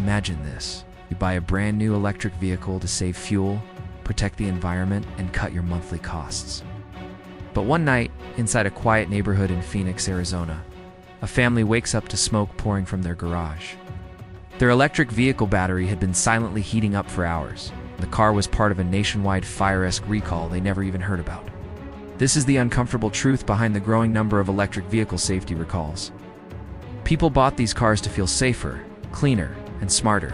Imagine this. You buy a brand new electric vehicle to save fuel, protect the environment, and cut your monthly costs. But one night, inside a quiet neighborhood in Phoenix, Arizona, a family wakes up to smoke pouring from their garage. Their electric vehicle battery had been silently heating up for hours. The car was part of a nationwide fire-esque recall they never even heard about. This is the uncomfortable truth behind the growing number of electric vehicle safety recalls. People bought these cars to feel safer, cleaner, and smarter.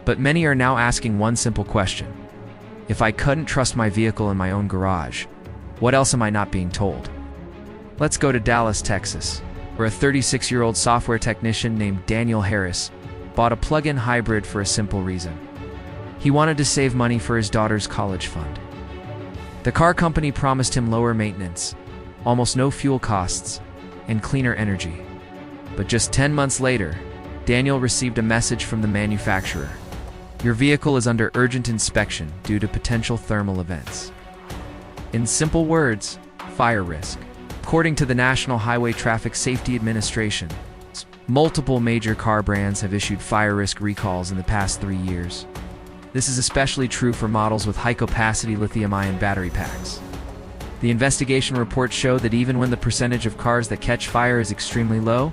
But many are now asking one simple question. If I couldn't trust my vehicle in my own garage, what else am I not being told? Let's go to Dallas, Texas, where a 36-year-old software technician named Daniel Harris bought a plug-in hybrid for a simple reason. He wanted to save money for his daughter's college fund. The car company promised him lower maintenance, almost no fuel costs, and cleaner energy. But just 10 months later, Daniel received a message from the manufacturer. Your vehicle is under urgent inspection due to potential thermal events. In simple words, fire risk. According to the National Highway Traffic Safety Administration, multiple major car brands have issued fire risk recalls in the past 3 years. This is especially true for models with high-capacity lithium-ion battery packs. The investigation reports show that even when the percentage of cars that catch fire is extremely low,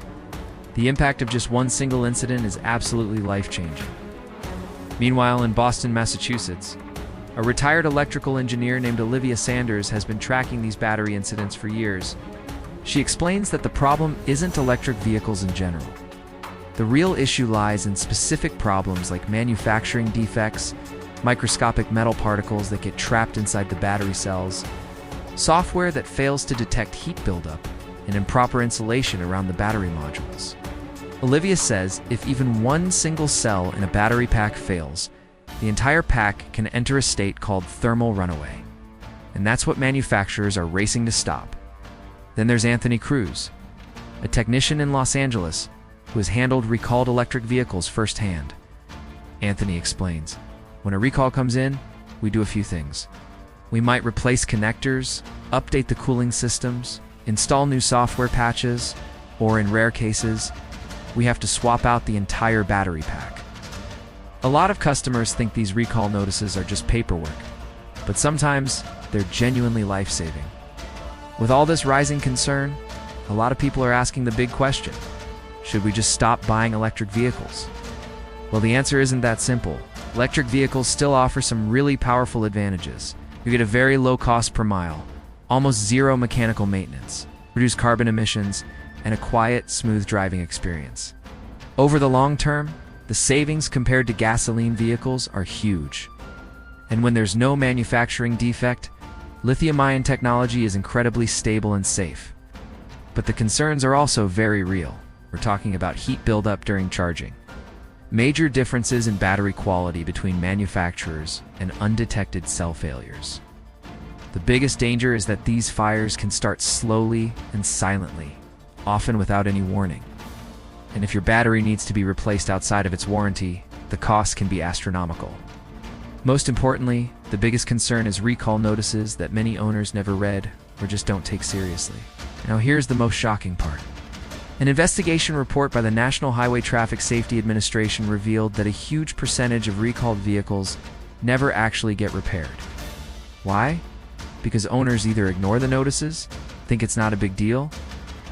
the impact of just one single incident is absolutely life-changing. Meanwhile, in Boston, Massachusetts, a retired electrical engineer named Olivia Sanders has been tracking these battery incidents for years. She explains that the problem isn't electric vehicles in general. The real issue lies in specific problems like manufacturing defects, microscopic metal particles that get trapped inside the battery cells, software that fails to detect heat buildup, and improper insulation around the battery modules. Olivia says if even one single cell in a battery pack fails, the entire pack can enter a state called thermal runaway. And that's what manufacturers are racing to stop. Then there's Anthony Cruz, a technician in Los Angeles who has handled recalled electric vehicles firsthand. Anthony explains, when a recall comes in, we do a few things. We might replace connectors, update the cooling systems, install new software patches, or in rare cases, we have to swap out the entire battery pack. A lot of customers think these recall notices are just paperwork, but sometimes they're genuinely life-saving. With all this rising concern, a lot of people are asking the big question, should we just stop buying electric vehicles? Well, the answer isn't that simple. Electric vehicles still offer some really powerful advantages. You get a very low cost per mile, almost zero mechanical maintenance, reduced carbon emissions, and a quiet, smooth driving experience. Over the long term, the savings compared to gasoline vehicles are huge. And when there's no manufacturing defect, lithium-ion technology is incredibly stable and safe. But the concerns are also very real. We're talking about heat buildup during charging, major differences in battery quality between manufacturers, and undetected cell failures. The biggest danger is that these fires can start slowly and silently, often without any warning. And if your battery needs to be replaced outside of its warranty, the cost can be astronomical. Most importantly, the biggest concern is recall notices that many owners never read or just don't take seriously. Now here's the most shocking part. An investigation report by the National Highway Traffic Safety Administration revealed that a huge percentage of recalled vehicles never actually get repaired. Why? Because owners either ignore the notices, think it's not a big deal,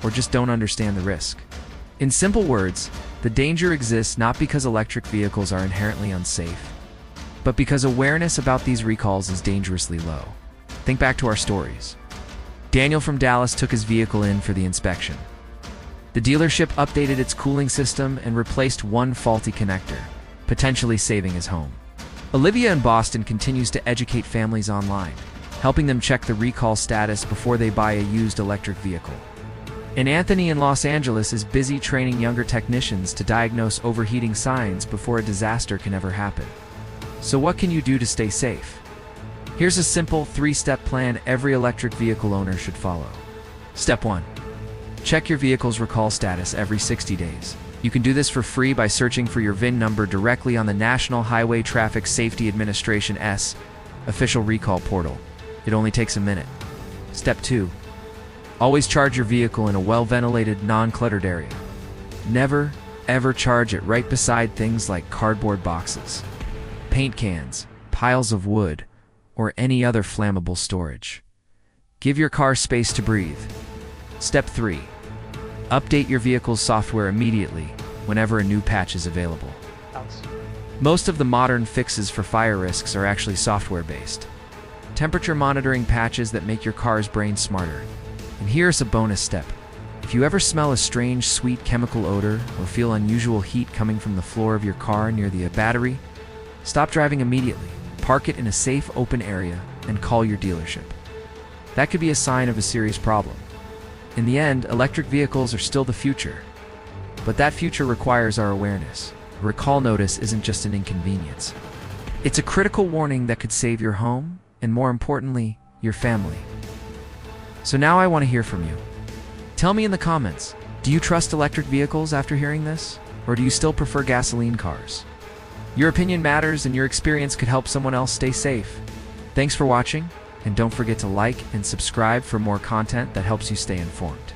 or just don't understand the risk. In simple words, the danger exists not because electric vehicles are inherently unsafe, but because awareness about these recalls is dangerously low. Think back to our stories. Daniel from Dallas took his vehicle in for the inspection. The dealership updated its cooling system and replaced one faulty connector, potentially saving his home. Olivia in Boston continues to educate families online, helping them check the recall status before they buy a used electric vehicle. And Anthony in Los Angeles is busy training younger technicians to diagnose overheating signs before a disaster can ever happen. So what can you do to stay safe? Here's a simple 3-step plan every electric vehicle owner should follow. Step 1. Check your vehicle's recall status every 60 days. You can do this for free by searching for your VIN number directly on the National Highway Traffic Safety Administration's official recall portal. It only takes a minute. Step 2. Always charge your vehicle in a well-ventilated, non-cluttered area. Never, ever charge it right beside things like cardboard boxes, paint cans, piles of wood, or any other flammable storage. Give your car space to breathe. Step 3. Update your vehicle's software immediately whenever a new patch is available. Most of the modern fixes for fire risks are actually software-based. Temperature monitoring patches that make your car's brain smarter. And here's a bonus step. If you ever smell a strange, sweet chemical odor or feel unusual heat coming from the floor of your car near the battery, stop driving immediately, park it in a safe, open area, and call your dealership. That could be a sign of a serious problem. In the end, electric vehicles are still the future. But that future requires our awareness. A recall notice isn't just an inconvenience. It's a critical warning that could save your home, and more importantly, your family. So now I want to hear from you. Tell me in the comments, do you trust electric vehicles after hearing this? Or do you still prefer gasoline cars? Your opinion matters, and your experience could help someone else stay safe. Thanks for watching, and don't forget to like and subscribe for more content that helps you stay informed.